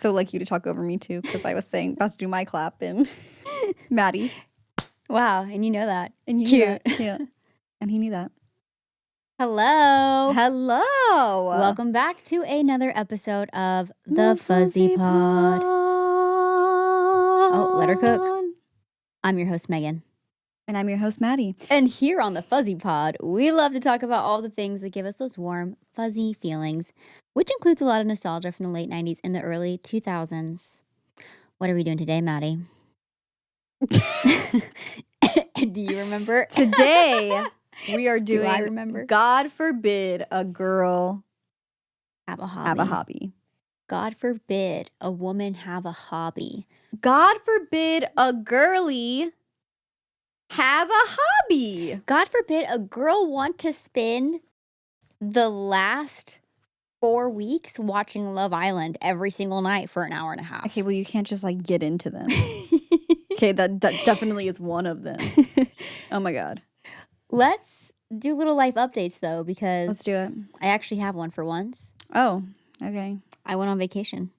so like you to talk over me too, because I was about to do my clap and Maddie. Wow, and you know that. And you Cute. knew that. Yeah. And he knew that. Hello. Hello. Welcome back to another episode of The Fuzzy Pod. Oh, let her cook. I'm your host, Megan. And I'm your host, Maddie. And here on The Fuzzy Pod, we love to talk about all the things that give us those warm, fuzzy feelings, which includes a lot of nostalgia from the late 90s and the early 2000s. What are we doing today, Maddie? Do you remember? Today, we are doing, Do I remember? God forbid a girl Have a hobby. have a hobby. God forbid a woman have a hobby. God forbid a girly have a hobby. God forbid a girl want to spend the last 4 weeks watching Love Island every single night for an hour and a half. Okay, well, you can't just like get into them. Okay, that definitely is one of them. Oh my God. Let's do little life updates though, because Let's do it. I actually have one for once. Oh, okay. I went on vacation.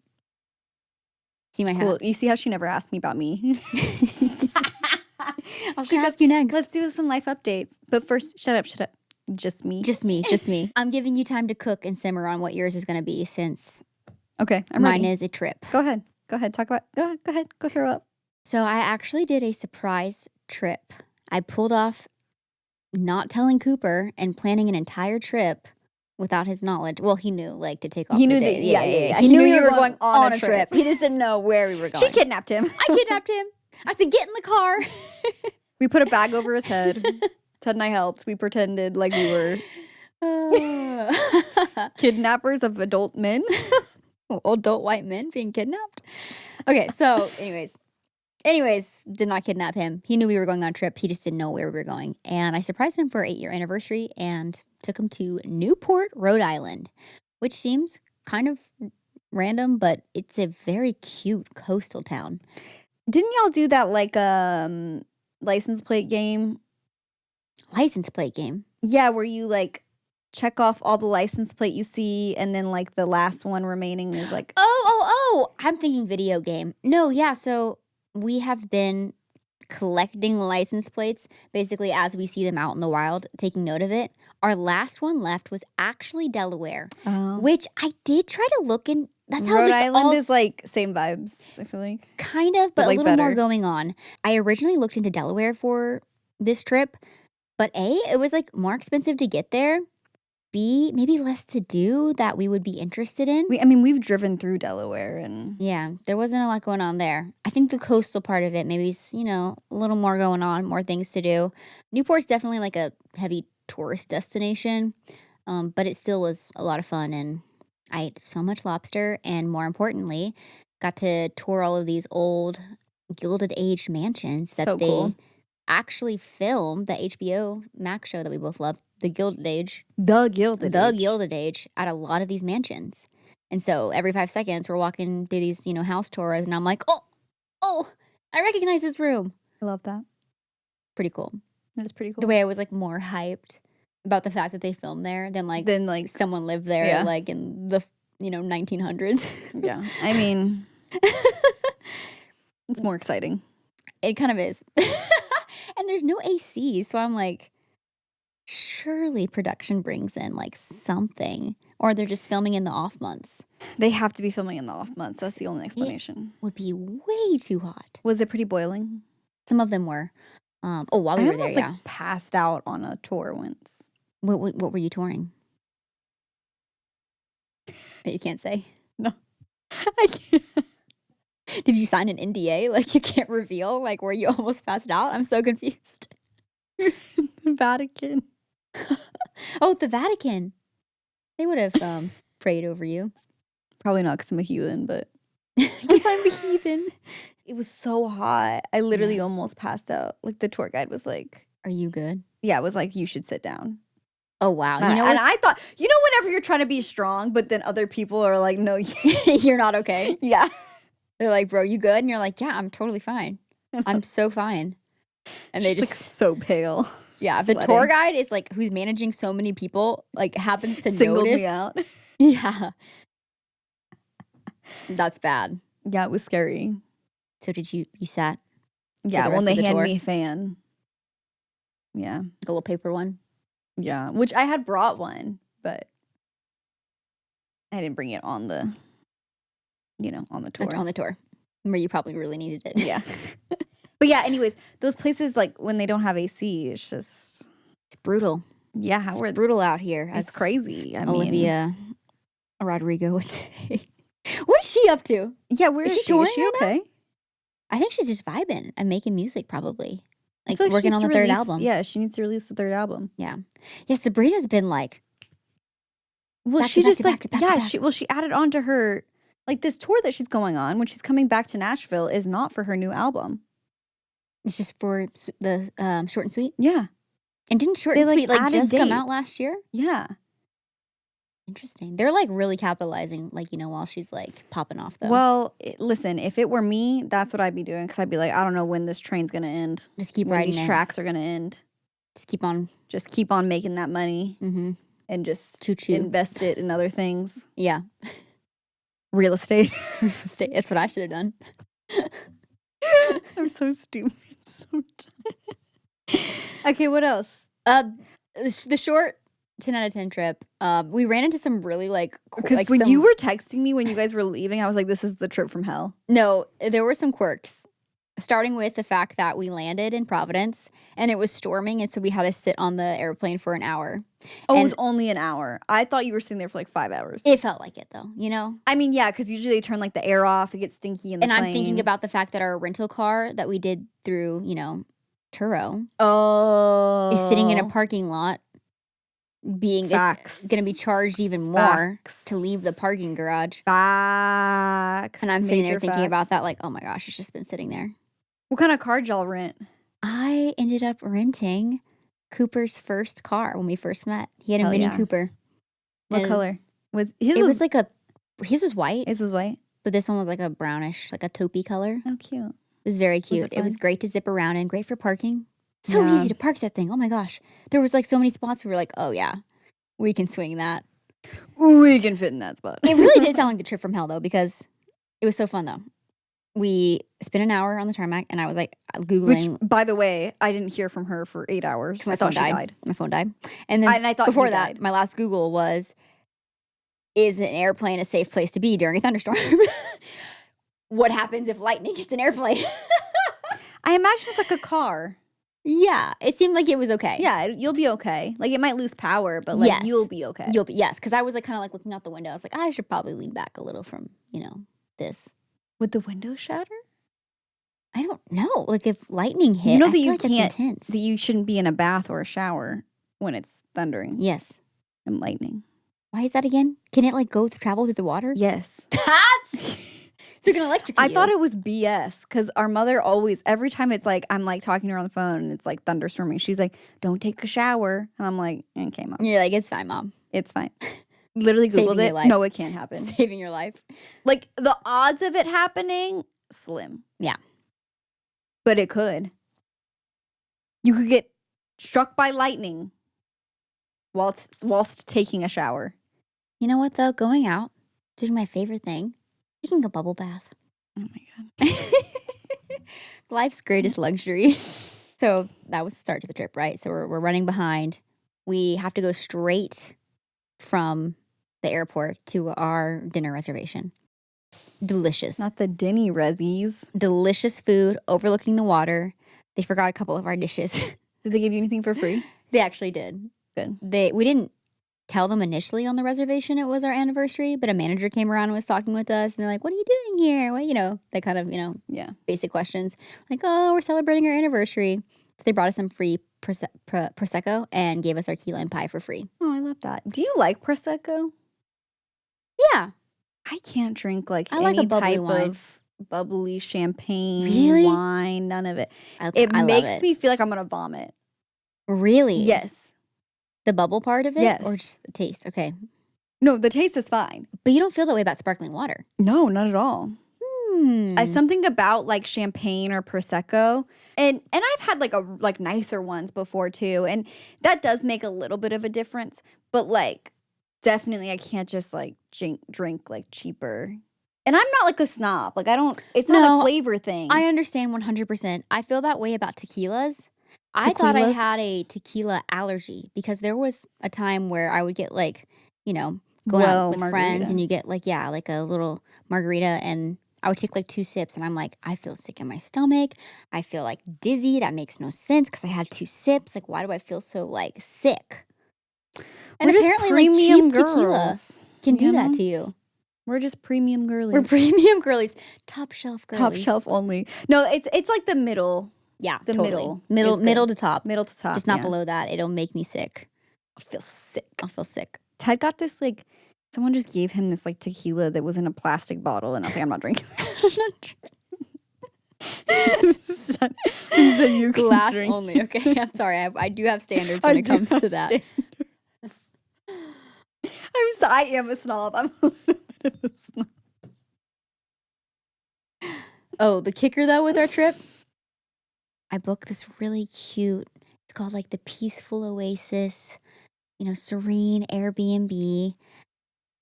See my Cool. hat? You see how she never asked me about me? I was going to ask you next. Let's do some life updates. But first, shut up. Just me. Just me. I'm giving you time to cook and simmer on what yours is going to be since Okay, I'm mine ready. is a trip. Go ahead. Talk about. Go ahead. Go throw up. So I actually did a surprise trip. I pulled off not telling Cooper and planning an entire trip without his knowledge. Well, he knew like to take off. He knew the that. day. Yeah. He knew you were going on a trip. He just didn't know where we were going. She kidnapped him. I kidnapped him. I said, get in the car. We put a bag over his head. Ted and I helped. We pretended like we were kidnappers of adult men. Adult white men being kidnapped. Okay, so anyways, did not kidnap him. He knew we were going on a trip. He just didn't know where we were going. And I surprised him for our 8-year anniversary and took him to Newport, Rhode Island, which seems kind of random, but it's a very cute coastal town. Didn't y'all do that like license plate game? License plate game? Yeah, where you like check off all the license plate you see, and then like the last one remaining is like Oh, I'm thinking video game. No, yeah, so we have been collecting license plates basically as we see them out in the wild, taking note of it. Our last one left was actually Delaware, which I did try to look in. That's how Rhode this Island is like same vibes, I feel like. Kind of, but like a little more better. going on. I originally looked into Delaware for this trip, but A, it was like more expensive to get there. B, maybe less to do that we would be interested in. We've driven through Delaware and yeah, there wasn't a lot going on there. I think the coastal part of it, maybe, a little more going on, more things to do. Newport's definitely like a heavy tourist destination, but it still was a lot of fun, and I ate so much lobster, and more importantly, got to tour all of these old Gilded Age mansions that So they cool. actually filmed, the HBO Max show that we both love, The Gilded Age. The Gilded Age at a lot of these mansions. And so every 5 seconds we're walking through these, house tours, and I'm like, oh, I recognize this room. I love that. Pretty cool. That is pretty cool. The way I was like more hyped about the fact that they filmed there than like someone lived there yeah. like in the 1900s. Yeah. It's more exciting. It kind of is. And there's no AC, so I'm like, surely production brings in like something, or they're just filming in the off months. They have to be filming in the off months. That's the only explanation. It would be way too hot. Was it pretty boiling? Some of them were. While we were there, yeah. Passed out on a tour once. What were you touring? That you can't say? No. I can't. Did you sign an NDA? Like you can't reveal like where you almost passed out? I'm so confused. The Vatican. Oh, the Vatican. They would have prayed over you. Probably not because I'm a heathen, but because I'm a heathen. It was so hot. I literally almost passed out. Like the tour guide was like, "Are you good?" Yeah, it was like, "You should sit down." Oh wow! And I thought, whenever you're trying to be strong, but then other people are like, "No, you're not okay." Yeah, they're like, "Bro, you good?" And you're like, "Yeah, I'm totally fine. I'm so fine." And she's they just like so pale. Yeah, sweating. The tour guide is like who's managing so many people, like happens to Singled notice. me out. Yeah. That's bad. Yeah, it was scary. So did you sat? Yeah, the when rest they of the hand tour? me a fan. Yeah. Like a little paper one? Yeah. Which I had brought one, but I didn't bring it on the, on the tour. On the tour. Where you probably really needed it. Yeah. But yeah, anyways, those places, like, when they don't have AC, it's just... It's brutal. Yeah, It's brutal out here. It's crazy. Olivia Rodrigo would say. What is she up to? Yeah, where is she? touring Is she right now? okay? I think she's just vibing and making music probably. I Like feel she working needs on the to third release- album. Yeah, she needs to release the third album. Yeah. Yeah, Sabrina's been like... Well, back she to back just to back to back to back. she added on to her, like, this tour that she's going on when she's coming back to Nashville is not for her new album. It's just for the Short and Sweet? Yeah. And didn't Short They, and like, Sweet like added just come out dates. last year? Yeah. Interesting. They're like really capitalizing, like, while she's like popping off though. Well, listen, if it were me, that's what I'd be doing, because I'd be like, I don't know when this train's going to end. Just keep when riding these it. tracks are going to end. Just keep on. Just keep on making that money and just Choo-choo. invest it in other things. Yeah. Real estate. That's what I should have done. I'm so stupid. So dumb. Okay, what else? The short 10 out of 10 trip, we ran into some really like... Because like when you were texting me when you guys were leaving, I was like, this is the trip from hell. No, there were some quirks. Starting with the fact that we landed in Providence and it was storming, and so we had to sit on the airplane for an hour. Oh, And it was only an hour. I thought you were sitting there for like 5 hours. it felt like it though, I mean, yeah, because usually they turn like the air off. It gets stinky in the And plane. I'm thinking about the fact that our rental car that we did through, Turo Oh. is sitting in a parking lot being Facts. going to be charged even more to leave the parking garage. Facts. And I'm sitting there Major thinking facts. about that like, oh my gosh, it's just been sitting there. What kind of car did y'all rent? I ended up renting Cooper's first car when we first met. He had a Hell Mini yeah. Cooper. What And color? His was like his was white, His was white. but this one was like a brownish, like a taupey color. Oh, cute. It was very cute. It was fun? great to zip around and great for parking. So Yeah. easy to park that thing. Oh my gosh. There was like so many spots we were like, oh yeah, we can swing that. We can fit in that spot. It really did sound like the trip from hell though, because it was so fun though. We spent an hour on the tarmac and I was like Googling. Which, by the way, I didn't hear from her for 8 hours. 'cause my I thought phone she died. died. My phone died. And then And I thought before you that, died. my last Google was, is an airplane a safe place to be during a thunderstorm? What happens if lightning hits an airplane? I imagine it's like a car. Yeah, it seemed like it was okay. Yeah, you'll be okay. Like, it might lose power, but like Yes. you'll be okay. Yes, because I was like kind of like looking out the window. I was like, I should probably lean back a little from this. Would the window shatter? I don't know. Like if lightning hit, You know I that feel you like that's can't- intense. That you shouldn't be in a bath or a shower when it's thundering Yes. and lightning. Why is that again? Can it like travel through the water? Yes. That's so it can electrocute I you. thought it was BS because our mother always, every time it's like, I'm like talking to her on the phone and it's like thunderstorming, she's like, don't take a shower. And I'm like, okay, Mom, You're like, it's fine, Mom. it's fine. Literally Saving Googled your it. life. No, it can't happen. Saving your life. Like the odds of it happening, slim. Yeah. But it could. You could get struck by lightning whilst taking a shower. You know what though? Going out, doing my favorite thing, taking a bubble bath. Oh my God. Life's greatest luxury. So that was the start to the trip, right? So we're running behind. We have to go straight from the airport to our dinner reservation. Delicious. Not the Denny Rezzies. Delicious food overlooking the water. They forgot a couple of our dishes. Did they give you anything for free? They actually did. Good. We didn't tell them initially on the reservation it was our anniversary, but a manager came around and was talking with us, and they're like, "What are you doing here?" Well, they kind of, Yeah. basic questions. Like, "Oh, we're celebrating our anniversary." So they brought us some free Prosecco and gave us our key lime pie for free. Oh, I love that. Do you like Prosecco? Yeah. I can't drink like I like any a bubbly type wine. of bubbly champagne, Really? wine, none of it. I It love makes it. me feel like I'm going to vomit. Really? Yes. The bubble part of it? Yes. Or just the taste? Okay. No, the taste is fine. But you don't feel that way about sparkling water. No, not at all. Hmm. Something about like champagne or Prosecco. And I've had like nicer ones before too. And that does make a little bit of a difference. But like definitely I can't just like drink like cheaper And I'm not like a snob. Like it's not No, a flavor thing. I understand 100%. I feel that way about tequilas. I thought I Tequilas? had a tequila allergy because there was a time where I would get like, going out with friends and you get like, like a little margarita and I would take like 2 sips and I'm like, I feel sick in my stomach. I feel like dizzy. That makes no sense because I had 2 sips. Like, why do I feel so like sick? And We're apparently, just like premium cheap tequila girls, can do you that know? to you. We're just premium girlies. We're premium girlies, top shelf girlies. Top shelf only. No, it's like the middle. Yeah, The totally. middle Middle to top. Middle to top. Just not below that. It'll make me sick. I'll feel sick. Ted got this like someone just gave him this like tequila that was in a plastic bottle, and I was like, I'm not drinking that. He said you can glass drink. only. Okay, I'm sorry. I do have standards when it comes to that. I am a snob. I'm a little bit of a snob. Oh, the kicker though with our trip, I booked this really cute. It's called like the Peaceful Oasis, serene Airbnb.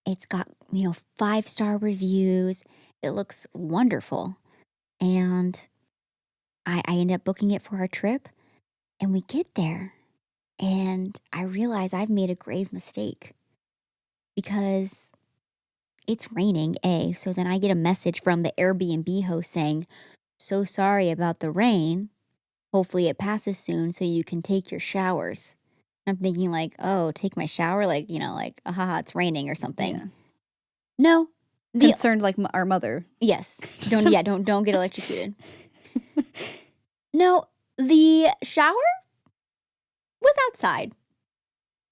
It's got 5-star reviews. It looks wonderful, and I ended up booking it for our trip. And we get there, and I realize I've made a grave mistake because it's raining, so then I get a message from the Airbnb host saying, so sorry about the rain. Hopefully it passes soon so you can take your showers. I'm thinking like, oh, take my shower? Like, haha, it's raining or something. Yeah. No. Concerned like our mother. Yes. Don't get electrocuted. No, the shower was outside.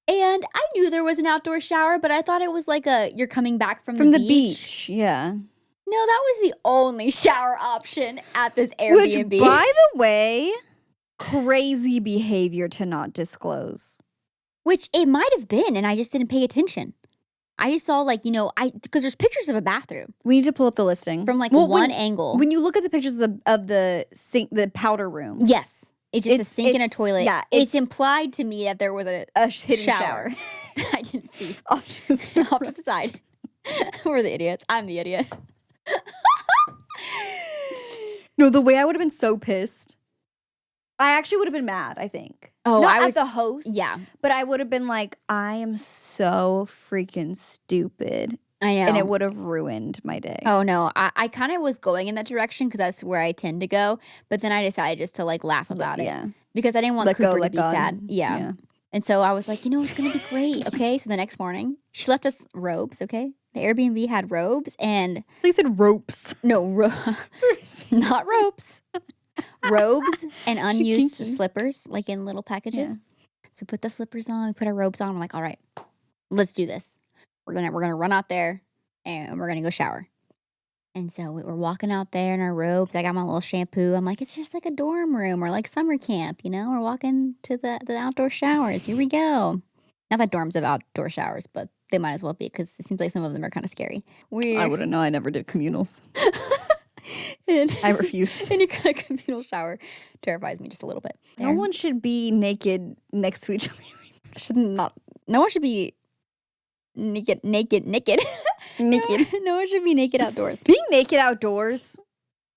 And I knew there was an outdoor shower, but I thought it was like you're coming back from the beach. Yeah. No, that was the only shower option at this Airbnb. Which, by the way, crazy behavior to not disclose. Which it might have been, and I just didn't pay attention. I just saw because there's pictures of a bathroom. We need to pull up the listing from one angle. When you look at the pictures of the sink, the powder room. Yes. It's just a sink and a toilet. Yeah. It's implied to me that there was a hidden shower. I didn't see. Off to the side. We're the idiots. I'm the idiot. No, the way I would have been so pissed. I actually would have been mad, I think. Oh, Not at the host. Yeah. But I would have been like, I am so freaking stupid. I know. And it would have ruined my day. Oh, no. I kind of was going in that direction because that's where I tend to go. But then I decided just to laugh about it. Yeah. Because I didn't want Cooper to be sad. Yeah. And so I was like, it's going to be great. Okay. So the next morning, she left us robes. Okay. The Airbnb had robes and. They said ropes. No, not ropes. Robes and unused slippers, like in little packages. Yeah. So we put the slippers on, we put our robes on. I'm like, all right, let's do this. We're gonna run out there and we're gonna go shower. And so we were walking out there in our robes. I got my little shampoo. I'm like, it's just like a dorm room or like summer camp, We're walking to the outdoor showers. Here we go. Not that dorms have outdoor showers, but they might as well be because it seems like some of them are kind of scary. I wouldn't know. I never did communals. I refused. Any kind of communal shower terrifies me just a little bit. There. No one should be naked next to each other. No one should be naked. Naked. No one should be naked outdoors. Being naked outdoors,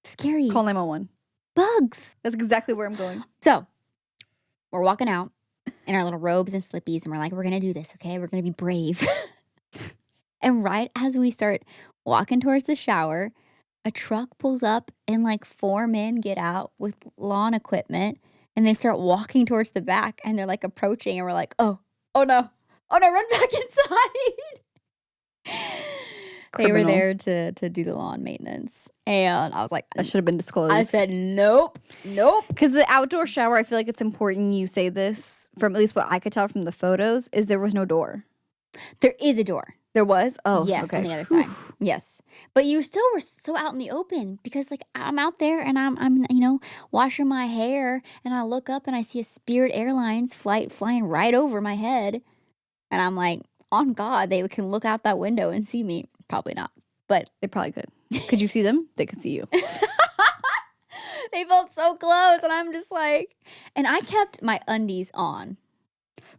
scary. Call 911. Bugs. That's exactly where I'm going. So we're walking out in our little robes and slippies, and we're like, we're gonna do this, okay? We're gonna be brave. And right as we start walking towards the shower, a truck pulls up and 4 men get out with lawn equipment and they start walking towards the back and they're approaching and we're like, oh no, run back inside. They were there to do the lawn maintenance. And I was like, that should have been disclosed. I said, nope. Because the outdoor shower, I feel like it's important you say this, from at least what I could tell from the photos, is there was no door. There is a door. There was? Oh, yes, okay. On the other side. Yes. But you still were so out in the open because I'm out there and I'm washing my hair and I look up and I see a Spirit Airlines flight flying right over my head. And I'm like, on God, they can look out that window and see me. Probably not. But they probably could. Could you see them? They could see you. They felt so close and I'm just like, and I kept my undies on.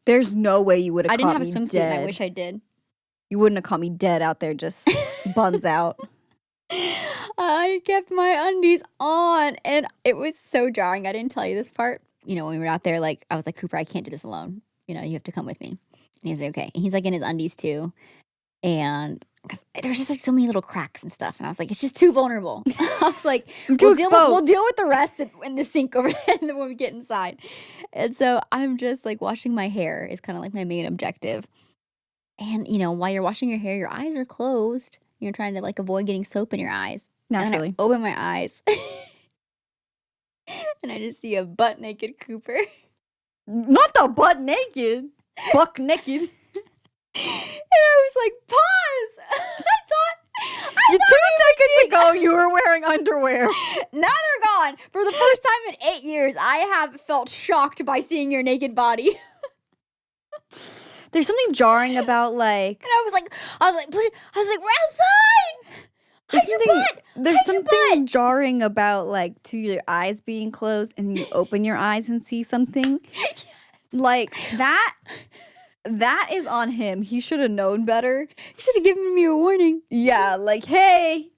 There's no way you would have caught me dead. I didn't have a swimsuit and I wish I did. You wouldn't have caught me dead out there just buns out. I kept my undies on, and it was so jarring. I didn't tell you this part. When we were out there, like, I was like, "Cooper, I can't do this alone. You have to come with me." And he's like, "Okay." And he's, like, in his undies too, and because there's just, like, so many little cracks and stuff, and I was like, "It's just too vulnerable." I was like, I'm too we'll exposed. deal with the rest in the sink over there when we get inside." And so I'm just, like, washing my hair is kinda, like, my main objective. And, while you're washing your hair, your eyes are closed. You're trying to, like, avoid getting soap in your eyes. And then I Naturally. open my eyes, and I just see a butt naked Cooper. Not the butt naked. Buck naked. And I was like, pause! I 2 seconds ago, you were wearing underwear. now they're gone. For the first time in 8 years, I have felt shocked by seeing your naked body. There's something jarring about, like... And I was like, we're outside! There's something jarring about, like, to your eyes being closed and you open your eyes and see something. Yes. Like, that is on him. He should have known better. You should have given me a warning. Yeah, like, hey.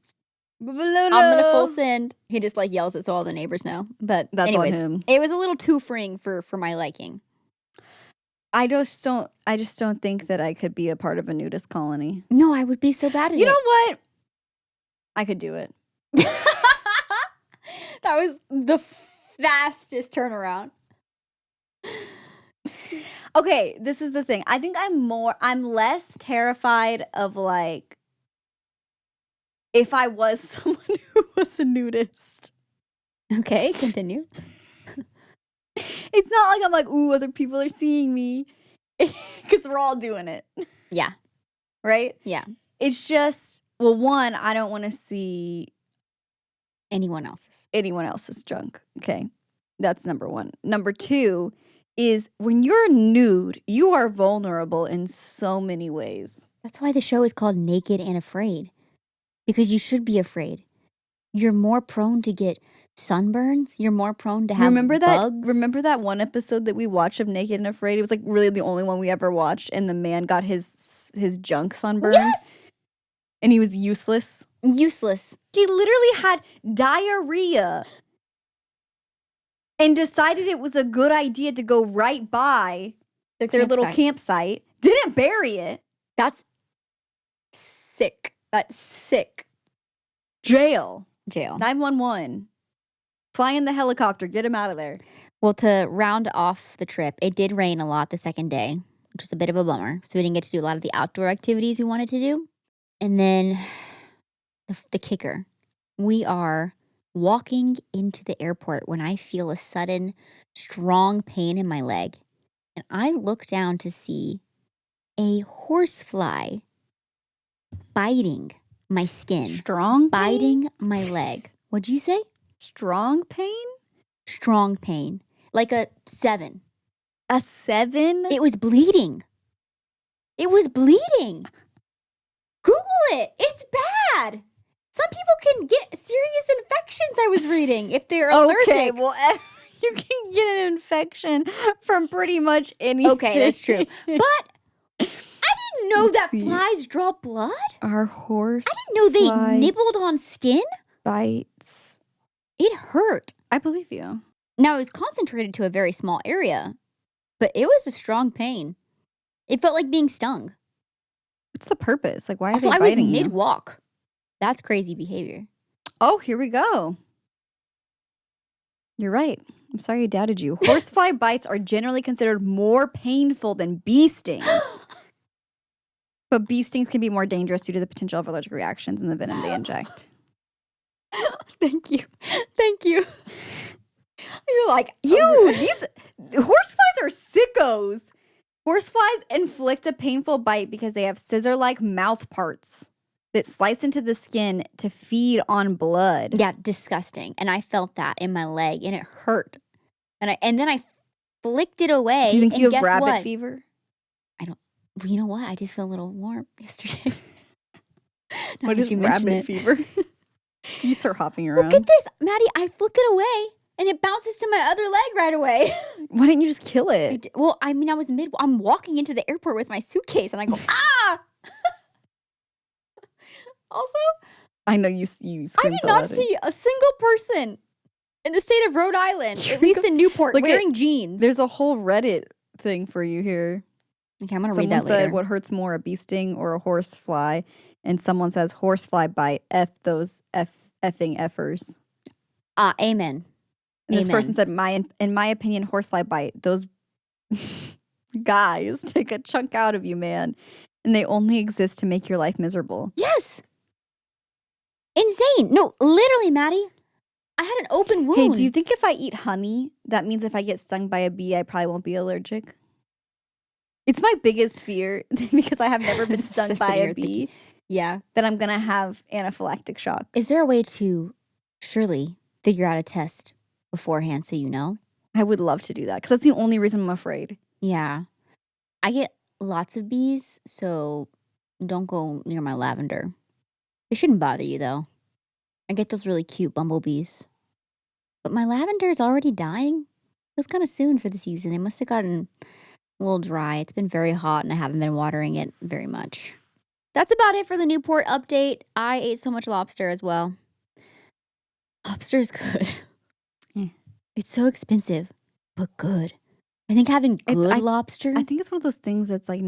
I'm gonna full send. He just, like, yells it so all the neighbors know. But That's anyways, on him. it was a little too freeing for my liking. I just don't think that I could be a part of a nudist colony. No, I would be so bad at it. You know what? I could do it. That was the fastest turnaround. Okay, this is the thing. I think I'm less terrified of, like, if I was someone who was a nudist. Okay, continue. It's not like I'm like, ooh, other people are seeing me. Because we're all doing it. Yeah. Right? Yeah. It's just, well, one, I don't want to see anyone else's junk. Okay. That's number one. Number two is when you're nude, you are vulnerable in so many ways. That's why the show is called Naked and Afraid. Because you should be afraid. You're more prone to get sunburns. You're more prone to have bugs. Remember that one episode that we watched of Naked and Afraid? It was, like, really the only one we ever watched, and the man got his junk sunburned. Yes! And he was useless. Useless. He literally had diarrhea and decided it was a good idea to go right by their little campsite. Didn't bury it. That's sick. That's sick. Jail. 911. Fly in the helicopter. Get him out of there. Well, to round off the trip, it did rain a lot the second day, which was a bit of a bummer. So we didn't get to do a lot of the outdoor activities we wanted to do. And then the kicker. We are walking into the airport when I feel a sudden strong pain in my leg. And I look down to see a horsefly biting my skin. Strong pain? Biting my leg. What'd you say? Strong pain? Strong pain. Like a 7. A 7? It was bleeding. Google it. It's bad. Some people can get serious infections, I was reading, if they're allergic. Okay, well, you can get an infection from pretty much anything. Okay, that's true. But I didn't know flies draw blood. Our horse I didn't know they nibbled on skin. Bites. It hurt. I believe you. Now, it was concentrated to a very small area, but it was a strong pain. It felt like being stung. What's the purpose? Like, why are also, they biting you? I was mid-walk. That's crazy behavior. Oh, here we go. You're right. I'm sorry I doubted you. Horsefly bites are generally considered more painful than bee stings. But bee stings can be more dangerous due to the potential of allergic reactions and the venom they inject. Thank you. You're like, these horseflies are sickos. Horseflies inflict a painful bite because they have scissor-like mouth parts that slice into the skin to feed on blood. Yeah, disgusting. And I felt that in my leg, and it hurt. And then I flicked it away. Do you think you have rabbit what? fever? I don't. Well, you know what? I did feel a little warm yesterday. What is rabbit fever? You start hopping around. Look at this, Maddie. I flick it away, and it bounces to my other leg right away. Why didn't you just kill it? Well, I mean, I'm walking into the airport with my suitcase, and I go, ah! Also, I know you I scream did so not loud. see a single person in the state of Rhode Island, at least in Newport, Look at- wearing jeans. There's a whole Reddit thing for you here. Okay, I'm gonna read Someone that later. said, what hurts more, a bee sting or a horse fly? And someone says, horsefly bite. F those effing effers. Amen. And this person Amen. said, in my opinion, horsefly bite. Those guys take a chunk out of you, man. And they only exist to make your life miserable. Yes. Insane. No, literally, Maddie. I had an open wound. Hey, do you think if I eat honey, that means if I get stung by a bee, I probably won't be allergic? It's my biggest fear because I have never been stung by a bee. Yeah. That I'm going to have anaphylactic shock. Is there a way to surely figure out a test beforehand so you know? I would love to do that because that's the only reason I'm afraid. Yeah. I get lots of bees, so don't go near my lavender. It shouldn't bother you, though. I get those really cute bumblebees. But my lavender is already dying. It was kind of soon for the season. It must have gotten a little dry. It's been very hot, and I haven't been watering it very much. That's about it for the Newport update. I ate so much lobster as well. Lobster is good. Yeah. It's so expensive, but good. I think having good lobster. I think it's one of those things that's like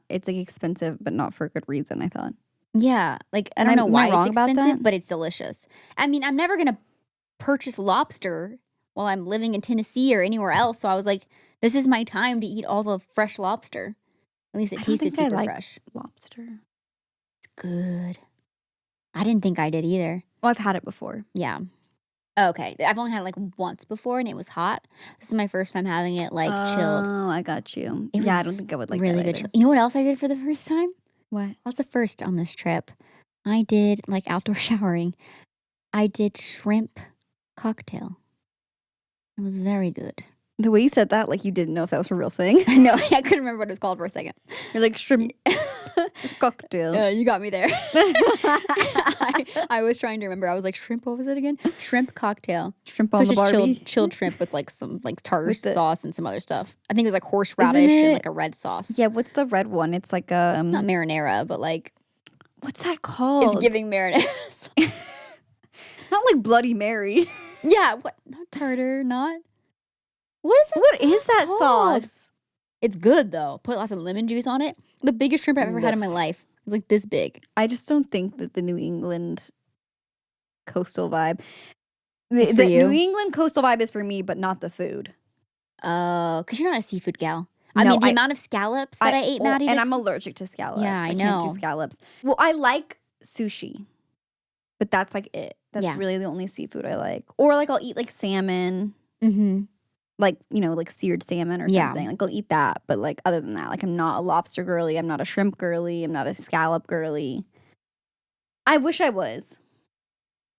it's like expensive, but not for a good reason, I thought. Yeah. Like, I don't know why it's expensive, but it's delicious. I mean, I'm never going to purchase lobster while I'm living in Tennessee or anywhere else. So I was like, this is my time to eat all the fresh lobster. At least it tasted super fresh. Lobster. It's good. I didn't think I did either. Well, I've had it before. Yeah. Okay. I've only had it like once before and it was hot. This is my first time having it like chilled. Oh, I got you. It I don't think I would like really that good. You know what else I did for the first time? What? That's the first on this trip. I did like outdoor showering. I did shrimp cocktail. It was very good. The way you said that, like you didn't know if that was a real thing. I know. I couldn't remember what it was called for a second. You're like shrimp cocktail. You got me there. I was trying to remember. I was like, shrimp, what was it again? Shrimp cocktail. Shrimp on the Barbie. Chilled shrimp with like some like tartar sauce and some other stuff. I think it was like horseradish and like a red sauce. Yeah, what's the red one? It's like not marinara, but like what's that called? It's giving marinara. Not like Bloody Mary. Yeah, what? Not tartar, not. What is that? What is that sauce? It's good though. Put lots of lemon juice on it. The biggest shrimp I've ever had in my life. It's like this big. I just don't think that the New England coastal vibe. The New England coastal vibe is for me, but not the food. Oh, because you're not a seafood gal. I mean, the amount of scallops that I ate, Maddie. And I'm allergic to scallops. Yeah, I know. Can't do scallops. Well, I like sushi, but that's like it. That's really the only seafood I like. Or like I'll eat like salmon. Mm-hmm. Like, you know, like seared salmon or something. Like I'll eat that. But like other than that, like I'm not a lobster girly. I'm not a shrimp girly. I'm not a scallop girly. I wish I was.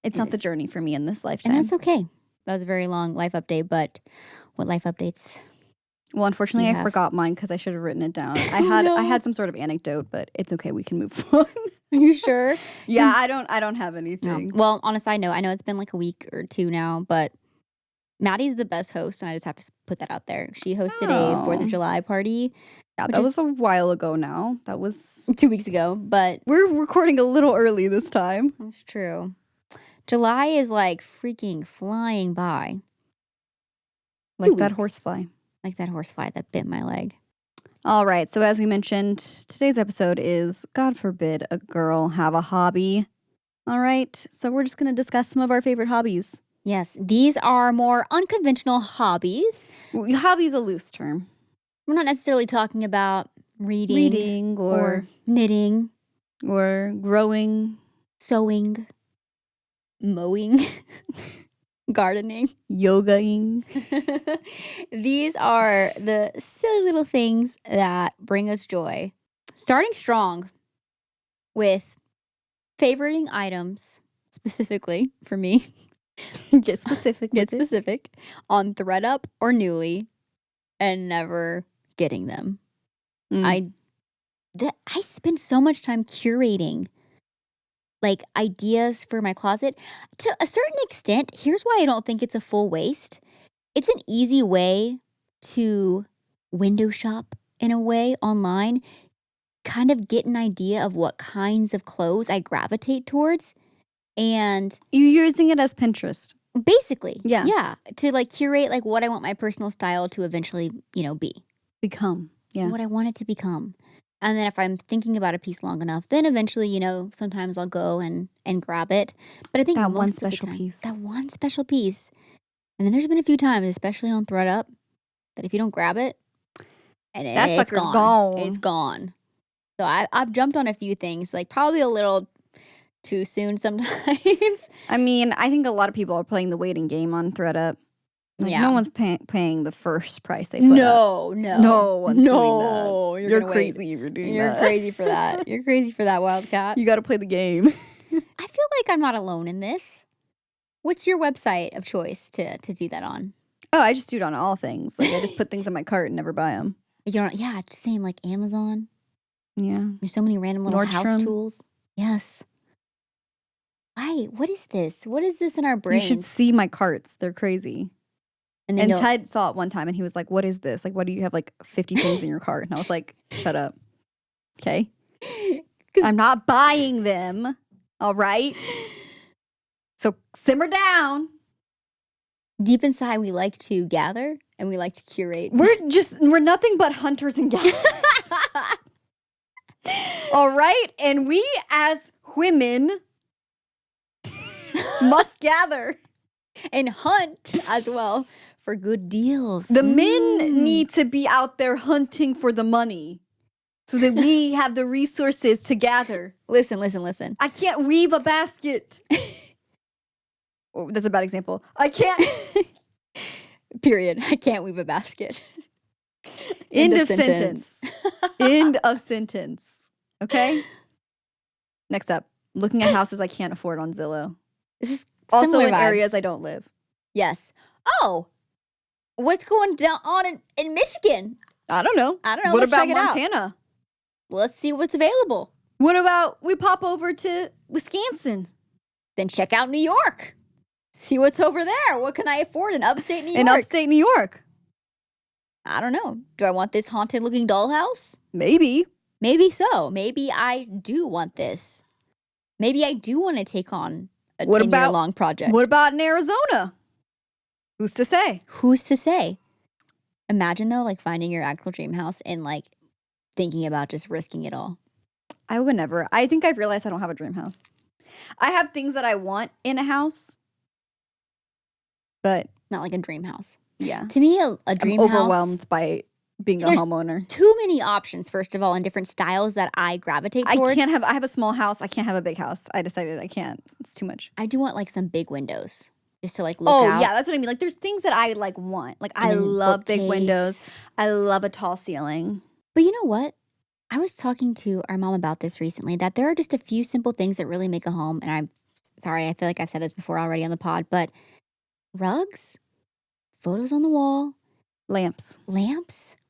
It's not the journey for me in this lifetime. And that's okay. That was a very long life update, but what life updates? Well, unfortunately, I forgot mine because I should have written it down. I had some sort of anecdote, but it's okay. We can move on. Are you sure? Yeah, I don't have anything. No. Well, on a side note, I know it's been like a week or two now, but Maddie's the best host, and I just have to put that out there. She hosted a 4th of July party. Yeah, that was a while ago now. That was 2 weeks ago, but we're recording a little early this time. That's true. July is like freaking flying by. Like that horsefly. Like that horsefly that bit my leg. All right. So as we mentioned, today's episode is, God forbid, a girl have a hobby. All right. So we're just going to discuss some of our favorite hobbies. Yes. These are more unconventional hobbies. Hobby is a loose term. We're not necessarily talking about reading or knitting or growing, sewing, mowing, gardening, yogaing. These are the silly little things that bring us joy. Starting strong with favoriting items, specifically for me. Get specific. Get specific on ThreadUp or Newly, and never getting them. I spend so much time curating like ideas for my closet. To a certain extent, here's why I don't think it's a full waste. It's an easy way to window shop in a way online, kind of get an idea of what kinds of clothes I gravitate towards. And You're using it as Pinterest. basically, Yeah. yeah, to like curate like what I want my personal style to eventually, be. Become. Yeah. What I want it to become. And then if I'm thinking about a piece long enough, then eventually, sometimes I'll go and grab it. But I think That most one of the special time, piece. that one special piece. And then there's been a few times, especially on ThreadUp, that if you don't grab it, and That it's sucker's gone. gone. It's gone. So I've jumped on a few things, like probably a little too soon sometimes. I mean, I think a lot of people are playing the waiting game on ThreadUp. Like, Yeah. no one's paying the first price they put up. No one's doing that. You're You're gonna crazy if you're doing You're that. crazy for that. You're crazy for that, Wildcat. You got to play the game. I feel like I'm not alone in this. What's your website of choice to do that on? Oh, I just do it on all things. Like, I just put things in my cart and never buy them. Yeah, just saying like Amazon. Yeah. There's so many random little house Nordstrom. tools. Yes. Why? What is this? What is this in our brains? You should see my carts. They're crazy. And Ted saw it one time and he was like, what is this? Like, why do you have like 50 things in your cart? And I was like, shut up. Okay. I'm not buying them. All right. So simmer down. deep inside, we like to gather and we like to curate. We're nothing but hunters and gatherers. All right. And we as women must gather and hunt as well for good deals. The men need to be out there hunting for the money so that we have the resources to gather. Listen. I can't weave a basket. Oh, that's a bad example. I can't. Period. I can't weave a basket. End of sentence. End of sentence. Okay? Next up, looking at houses I can't afford on Zillow. This is Also in vibes. areas I don't live. Yes. Oh, what's going on in Michigan? I don't know. What Let's about check it Montana? Out. Let's see what's available. What about we pop over to Wisconsin? Then check out New York. See what's over there. What can I afford in upstate New York? In upstate New York. I don't know. Do I want this haunted-looking dollhouse? Maybe. Maybe so. Maybe I do want this. Maybe I do want to take on a 10-year-long project. What about in Arizona? Who's to say? Who's to say? Imagine, though, like finding your actual dream house and like thinking about just risking it all. I would never. I think I've realized I don't have a dream house. I have things that I want in a house, but not like a dream house. Yeah. To me, a dream I'm house. overwhelmed by being a homeowner. Too many options, first of all, and different styles that I gravitate towards. I have a small house. I can't have a big house. I decided I can't. It's too much. I do want like some big windows. Just to like look out. Oh, yeah, that's what I mean. Like there's things that I like want. Like I love big windows. I love a tall ceiling. But you know what? I was talking to our mom about this recently, that there are just a few simple things that really make a home. And I'm sorry, I feel like I've said this before already on the pod, but rugs, photos on the wall, lamps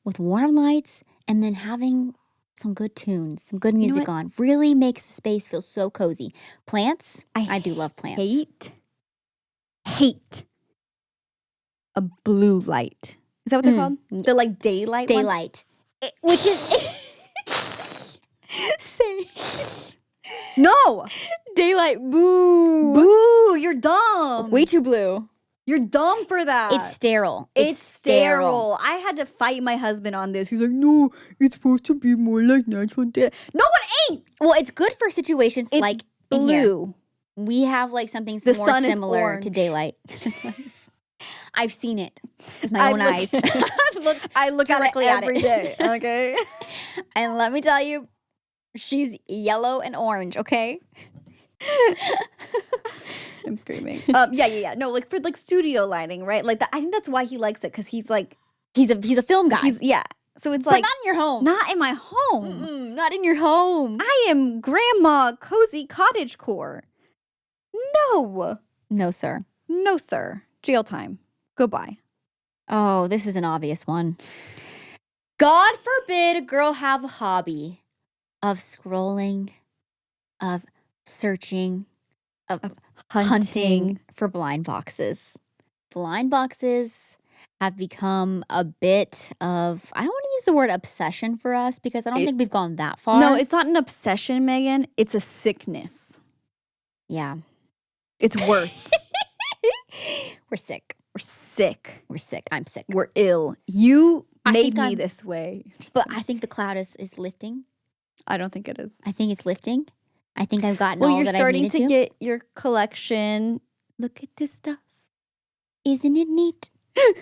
with warm lights, and then having some good tunes, some good music on really makes the space feel so cozy. Plants, I do love plants. Hate a blue light. Is that what they're called? The like daylight ones? Which is say no daylight. Boo, you're dumb. Way too blue. You're dumb for that. It's sterile. It's sterile. I had to fight my husband on this. He's like, no, it's supposed to be more like natural day. No, it ain't. Well, it's good for situations it's like blue. In here. We have like something more similar to daylight. I've seen it with my own eyes. I look at it every day. Okay. And let me tell you, she's yellow and orange. Okay. I'm screaming. Yeah. No, like for like studio lighting, right? Like that. I think that's why he likes it, because he's like he's a film guy. So it's but like not in your home. Not in my home. Not in your home. I am grandma cozy cottage core. No, sir. No, sir. Jail time. Goodbye. Oh, this is an obvious one. God forbid a girl have a hobby of scrolling, of searching, of hunting for blind boxes. Blind boxes have become a bit of, I don't want to use the word obsession for us, because I don't think we've gone that far. No, it's not an obsession, Megan. It's a sickness. Yeah. It's worse. We're sick. We're sick. We're sick. I'm sick. We're ill. You I made think me I'm- this way. But I think the cloud is lifting. I don't think it is. I think it's lifting. I think I've gotten Well, all you're that I've starting needed to get your collection. Look at this stuff. Isn't it neat?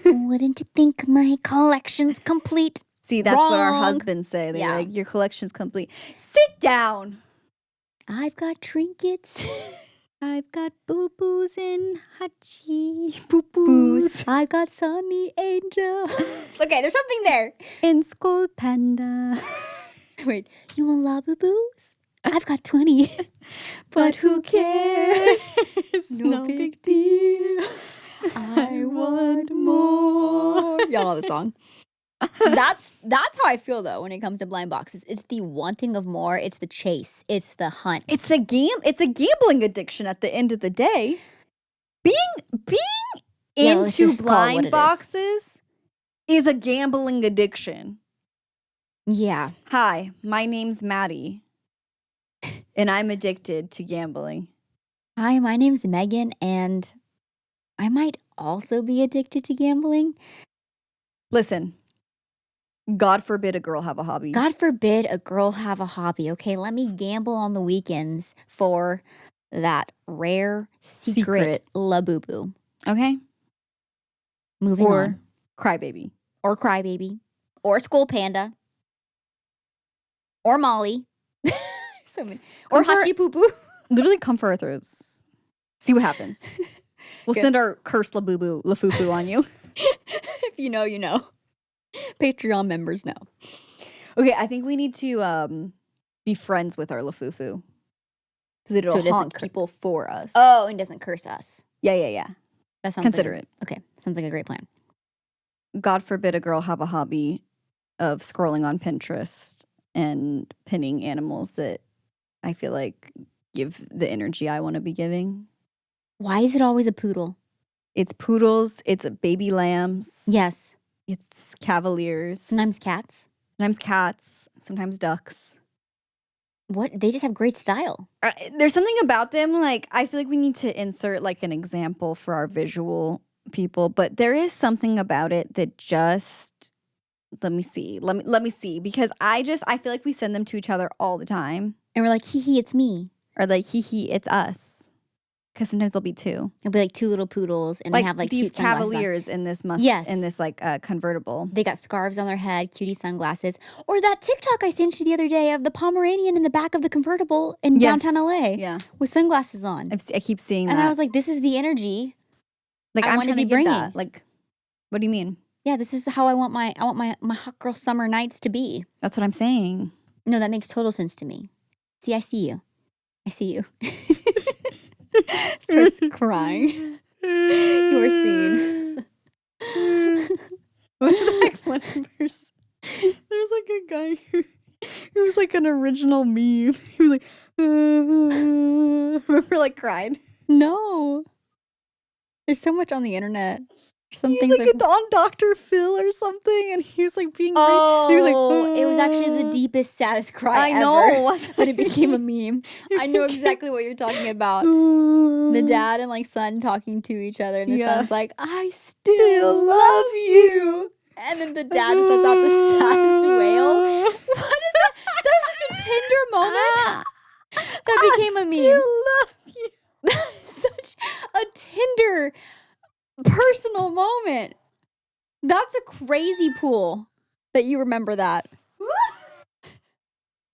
Wouldn't you think my collection's complete? See, that's what our Wrong. husbands say. They're Yeah. like, your collection's complete. Sit down. I've got trinkets. I've got boo-boos and hachi. Booze. Boo-boos. I got Sunny Angel. Okay, there's something there. And Skull Panda. Wait, you want Labubu's? I've got 20. But who cares? No big deal. I want more. Y'all know the song. That's how I feel though when it comes to blind boxes. It's the wanting of more. It's the chase. It's the hunt. It's a gambling addiction at the end of the day. Being Yeah, let's into just call it what blind it is. boxes is a gambling addiction. Yeah. Hi, my name's Maddie, and I'm addicted to gambling. Hi, my name's Megan, and I might also be addicted to gambling. Listen, God forbid a girl have a hobby. God forbid a girl have a hobby. Okay, let me gamble on the weekends for that rare secret Labubu. Okay? Moving Or on. Crybaby. Or Crybaby. Or Skull Panda. Or Molly. So many. Or Comfort- Hachi Poo Poo. Literally come for our throats. See what happens. We'll Good. send our cursed Lafufu on you. If you know, you know. Patreon members know. Okay, I think we need to be friends with our Lafufu. So that it'll it doesn't haunt cur- people for us. Oh, and doesn't curse us. Yeah. That sounds Consider like it. Okay, sounds like a great plan. God forbid a girl have a hobby of scrolling on Pinterest and pinning animals that I feel like give the energy I want to be giving. Why is it always a poodle? It's poodles, it's baby lambs. Yes. It's cavaliers. Sometimes cats. Sometimes cats, sometimes ducks. What? They just have great style. There's something about them, like, I feel like we need to insert, like, an example for our visual people, but there is something about it that just, let me see, because I feel like we send them to each other all the time. And we're like, hee hee, it's me. Or, like, hee hee, it's us. Because sometimes there'll be two. It'll be like two little poodles, and Like, they have like these cute sunglasses on. cavaliers in this Yes. in this, like, convertible. They got scarves on their head, cutie sunglasses. Or that TikTok I sent you the other day of the Pomeranian in the back of the convertible in Yes. downtown LA Yeah. with sunglasses on. I keep seeing And that. I was like, this is the energy. like, I I'm wanna trying to be get bringing. that. Like, what do you mean? Yeah, this is how I want my hot girl summer nights to be. That's what I'm saying. No, that makes total sense to me. See, I see you. I see you. Starts crying. You were seen. What was like one person? There's like a guy who was like an original meme. He was like, remember, like, cried. No. There's so much on the internet. Some He's things like on Dr. Phil or something, and he was like being. he was like, Oh, it was actually the deepest, saddest cry I ever. know. But it became a meme. I know exactly what you're talking about. The dad and like son talking to each other, and the Yeah. son's like, "I still still love you. and then the dad just lets out the saddest wail. What is that? That was such a tender moment. That became a meme. Still love you. That is such a tender, personal moment. That's a crazy pool that you remember that.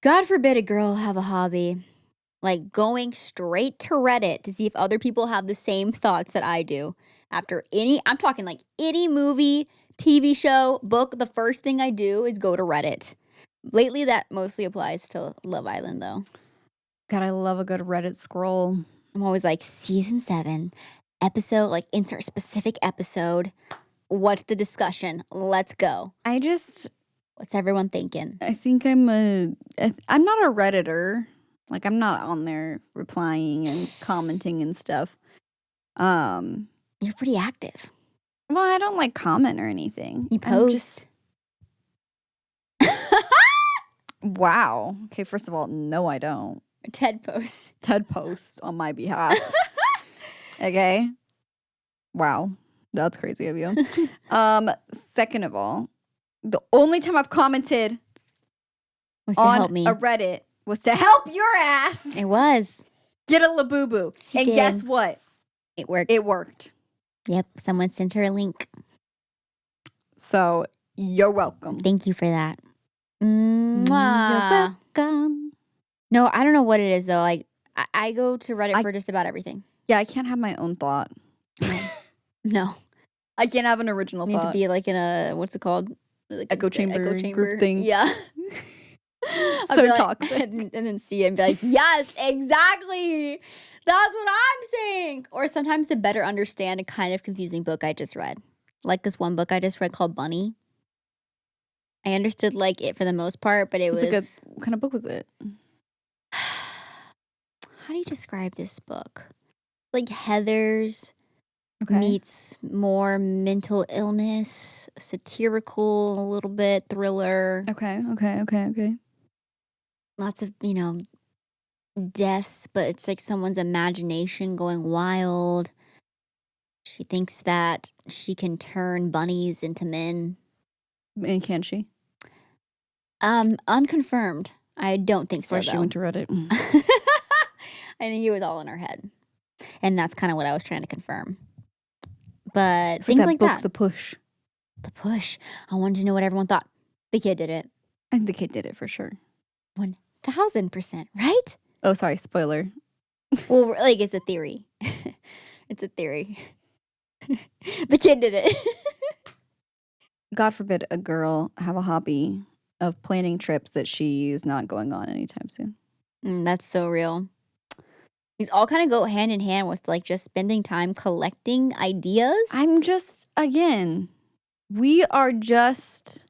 God forbid a girl have a hobby. Like going straight to Reddit to see if other people have the same thoughts that I do. After I'm talking like any movie, TV show, book, the first thing I do is go to Reddit. Lately, that mostly applies to Love Island, though. God, I love a good Reddit scroll. I'm always like, season 7, episode, like insert specific episode. What's the discussion? Let's go. What's everyone thinking? I think I'm not a Redditor. Like, I'm not on there replying and commenting and stuff. You're pretty active. Well, I don't like comment or anything. You I'm post. Wow. Okay, first of all, no, I don't. Ted post. Ted posts on my behalf. Okay. Wow. That's crazy of you. Second of all, the only time I've commented Was to on help me. a Reddit was to help your ass It was. get a Labubu. She And did. guess what? It worked. It worked. Yep. Someone sent her a link. So you're welcome. Thank you for that. You're Mwah. welcome. No, I don't know what it is though. Like I go to Reddit for just about everything. Yeah, I can't have my own thought. No. I can't have an original I need thought. to be like in a, what's it called? Like Echo chamber group thing. Yeah. I'll So be like- toxic. and then see it and be like, yes, exactly. That's what I'm saying. Or sometimes to better understand a kind of confusing book I just read. Like this one book I just read called Bunny. I understood like it for the most part, but it was what kind of book was it? how do you describe this book? Like Heather's Okay. meets more mental illness, satirical, a little bit, thriller. Okay. Lots of, deaths, but it's like someone's imagination going wild. She thinks that she can turn bunnies into men. And can she? Unconfirmed. I don't think so, Or she though. went to Reddit. I think it was all in her head. And that's kind of what I was trying to confirm. But It's things that like book, that. The Push. The Push. I wanted to know what everyone thought. The kid did it. I think the kid did it for sure. 1,000%, right? Oh, sorry. Spoiler. Well, like, it's a theory. It's a theory. The kid did it. God forbid a girl have a hobby of planning trips that she's not going on anytime soon. That's so real. These all kind of go hand in hand with like just spending time collecting ideas. I'm just, again, we are just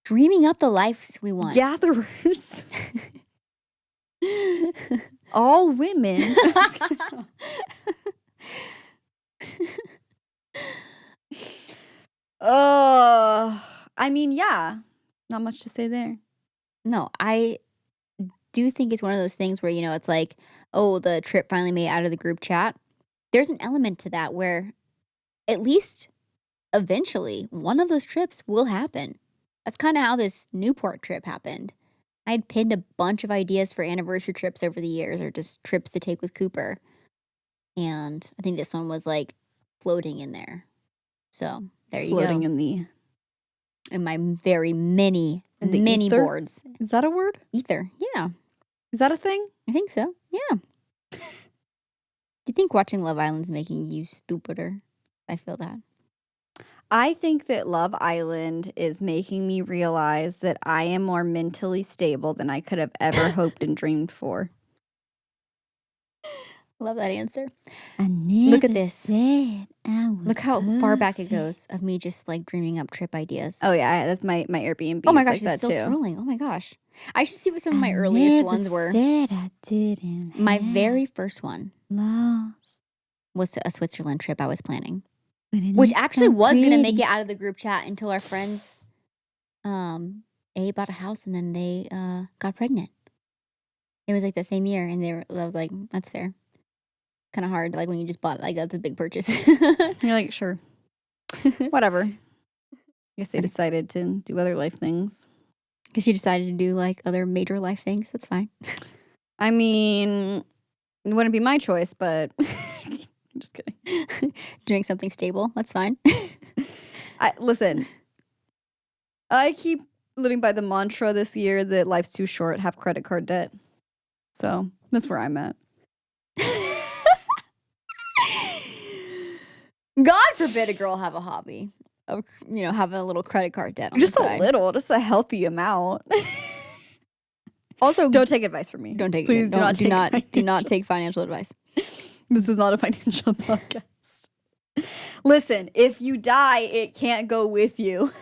Dreaming up the lives we want. gatherers. All women. I mean, yeah. Not much to say there. No, I do think it's one of those things where, it's like, oh, the trip finally made it out of the group chat. There's an element to that where at least eventually one of those trips will happen. That's kind of how this Newport trip happened. I had pinned a bunch of ideas for anniversary trips over the years or just trips to take with Cooper. And I think this one was like floating in there. So there you Floating go. in my very many ether? boards. Is that a word? Ether. Yeah, Is that a thing? I think so. Yeah. Do you think watching Love Island's making you stupider? I feel that. I think that Love Island is making me realize that I am more mentally stable than I could have ever hoped and dreamed for. Love that answer. Look at this. Look how far back it goes of me just like dreaming up trip ideas. Oh yeah, that's my Airbnb. Oh my gosh, like it's that still too. scrolling. Oh my gosh. I should see what some of my earliest ones were. I didn't. My very first one lost. was a Switzerland trip I was planning. Which actually was going to make it out of the group chat until our friends A bought a house and then they got pregnant. It was like that same year and I was like, that's fair. Kind of hard, like when you just bought it, like that's a big purchase. You're like, sure. Whatever. I guess they decided to do other life things. Because you decided to do like other major life things. That's fine. I mean, it wouldn't be my choice, but I'm just kidding. Doing something stable. That's fine. Listen, I keep living by the mantra this year that life's too short, have credit card debt. So that's where I'm at. God forbid a girl have a hobby of, having a little credit card debt on Just the a side. little, just a healthy amount. Also, don't take advice from me. Don't take Please it. do not take financial advice. This is not a financial podcast. Listen, if you die, it can't go with you.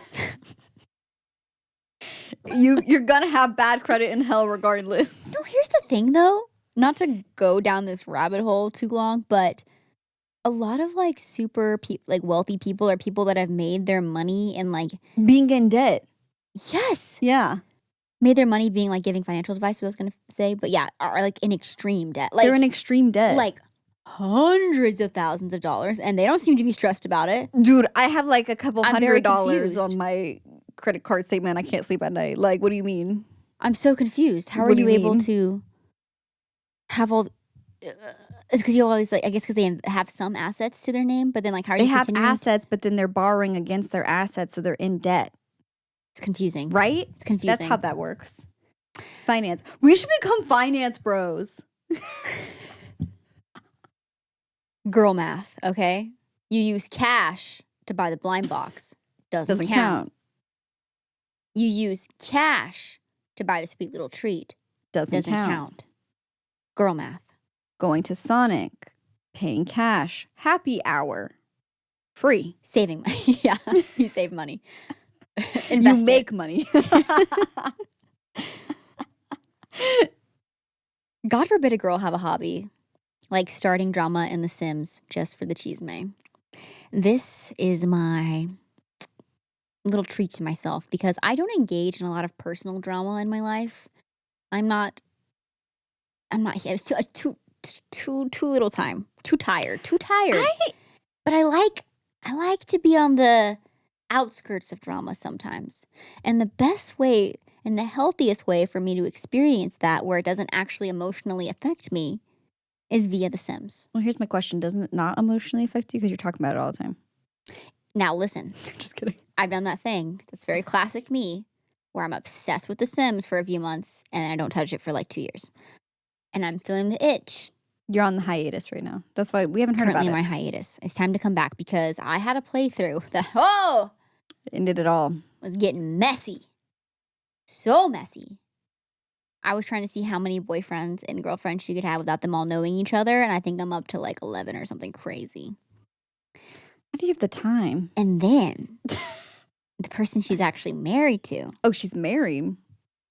You're gonna have bad credit in hell regardless. No, here's the thing though. Not to go down this rabbit hole too long, but a lot of like super wealthy people are people that have made their money in like being in debt. Yes. Yeah. Made their money being like giving financial advice, what I was gonna say, but yeah, are like in extreme debt. Like they're in extreme debt. Like hundreds of thousands of dollars, and they don't seem to be stressed about it. Dude, I have like a couple I'm very $100 confused. on my credit card statement. I can't sleep at night. Like, what do you mean? I'm so confused. How are What do you you able mean? to have all? It's because you always like. I guess because they have some assets to their name, but then like, how are They you have continuing? assets, but then they're borrowing against their assets, so they're in debt. It's confusing, right? It's confusing. That's how that works. Finance. We should become finance bros. Girl math, okay? You use cash to buy the blind box. Doesn't count. You use cash to buy the sweet little treat. Doesn't count. Girl math. Going to Sonic. Paying cash. Happy hour. Free. Saving money. Yeah, you save money. You make money. God forbid a girl have a hobby like starting drama in The Sims just for the chisme. This is my little treat to myself because I don't engage in a lot of personal drama in my life. I'm not here. It's too little time. Too tired. But I like to be on the outskirts of drama sometimes. And the best way and the healthiest way for me to experience that where it doesn't actually emotionally affect me is via The Sims. Well, here's my question. Doesn't it not emotionally affect you because you're talking about it all the time? Now listen. Just kidding. I've done that thing. That's very classic me where I'm obsessed with The Sims for a few months and then I don't touch it for like 2 years. And I'm feeling the itch. You're on the hiatus right now. That's why we haven't heard about Currently it. in my hiatus. It's time to come back because I had a playthrough that Ended it all. was getting messy. So messy. I was trying to see how many boyfriends and girlfriends she could have without them all knowing each other, and I think I'm up to like 11 or something crazy. How do you have the time? And then the person she's actually married to, Oh, she's married.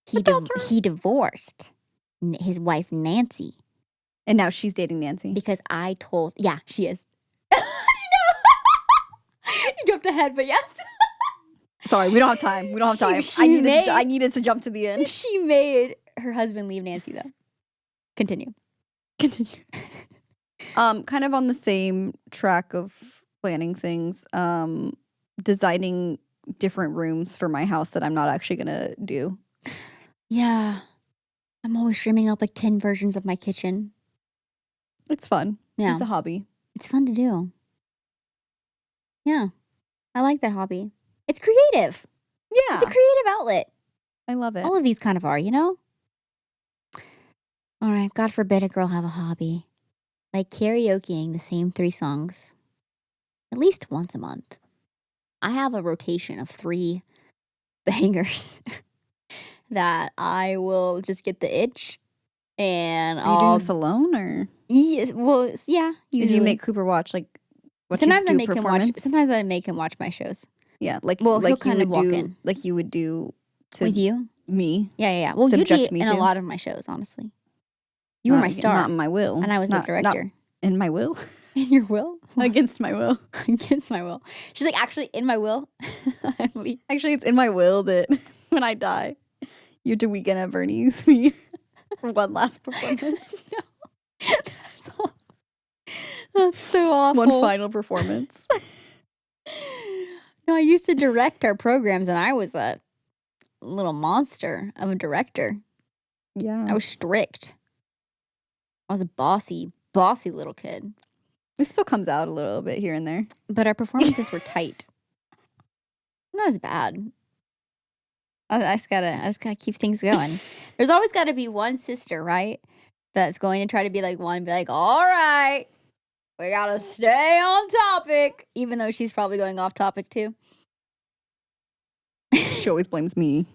he divorced his wife Nancy. And now she's dating Nancy. Because yeah, she is. You jumped ahead, but yes. Sorry, we don't have time. We don't have time. I needed to jump to the end. She made her husband leave Nancy, though. Continue. Kind of on the same track of planning things. Designing different rooms for my house that I'm not actually gonna do. Yeah. I'm always dreaming up like 10 versions of my kitchen. It's fun. Yeah. It's a hobby. It's fun to do. Yeah. I like that hobby. It's creative. Yeah. It's a creative outlet. I love it. All of these kind of are, you know? All right. God forbid a girl have a hobby. Like karaokeing the same 3 songs at least once a month. I have a rotation of 3 bangers that I will just get the itch and Are you doing this alone or? Yes, well, yeah. Did you make Cooper watch like what Sometimes you I do make him watch. Sometimes I make him watch my shows. Yeah, like Well, he'll like you kind of would walk do in. like you would do to With you. me. Yeah. Well, you'd Subject be me in a to. lot of my shows, honestly. You were my star. Not in my will. And I was the director. Not in my will. In your will? Against my will. Against my will. She's like, actually, in my will. Actually, it's in my will that when I die, you have to weekend at Bernie's me for one last performance. No. That's so awful. One final performance. No, I used to direct our programs, and I was a little monster of a director. Yeah. I was strict. I was a bossy little kid. It still comes out a little bit here and there. But our performances were tight. Not as bad. I just gotta keep things going. There's always gotta be one sister, right? That's going to try to be like one and be like, all right, we gotta stay on topic. Even though she's probably going off topic too. She always blames me.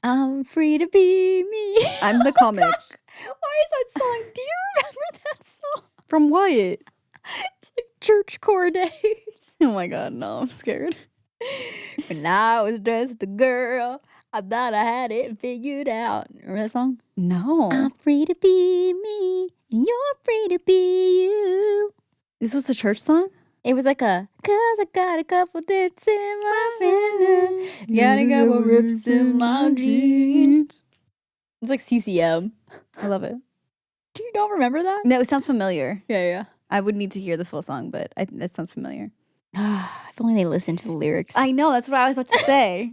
I'm free to be me. I'm the comic. Gosh, why is that song? Do you remember that song? From what? It's like church choir days. Oh my god, no, I'm scared. When I was just a girl, I thought I had it figured out. Remember that song? No. I'm free to be me, and you're free to be you. This was the church song? It was like a, 'cause I got a couple dents in my fingers, got a couple rips in my jeans. It's like CCM. I love it. Do you not remember that? No, it sounds familiar. Yeah. I would need to hear the full song, but that sounds familiar. If only they listened to the lyrics. I know, that's what I was about to say.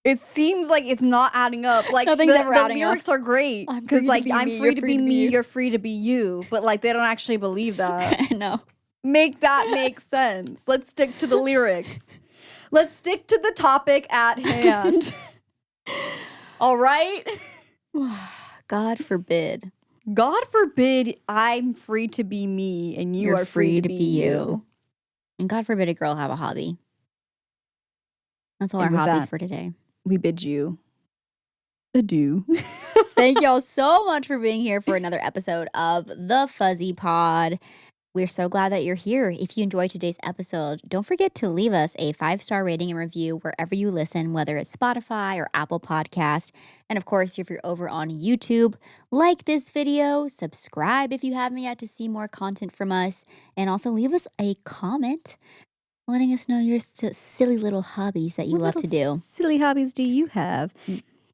It seems like it's not adding up. Like Nothing's ever adding the lyrics are great I'm because free to like be I'm me, free to be me, you're free to be you, but like they don't actually believe that. I know. Make that make sense. Let's stick to the lyrics. Let's stick to the topic at hand. All right? God forbid. God forbid I'm free to be me and you are free to be you. And God forbid a girl have a hobby. That's all And our with hobbies that, for today. We bid you adieu. Thank y'all so much for being here for another episode of The Fuzzy Pod. We're so glad that you're here. If you enjoyed today's episode, don't forget to leave us a 5-star rating and review wherever you listen, whether it's Spotify or Apple Podcast. And of course, if you're over on YouTube, like this video, subscribe if you haven't yet to see more content from us, and also leave us a comment letting us know your silly little hobbies that you love to do. Silly hobbies do you have?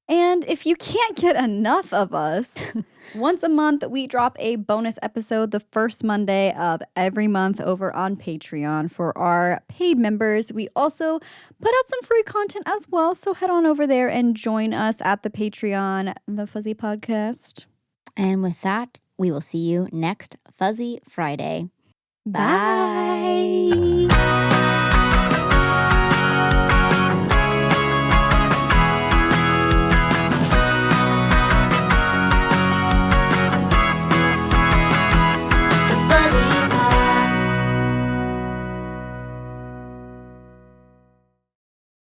And if you can't get enough of us, once a month we drop a bonus episode the first Monday of every month over on Patreon for our paid members. We also put out some free content as well, so head on over there and join us at the Patreon, The Fuzzy Podcast. And with that, we will see you next Fuzzy Friday. Bye.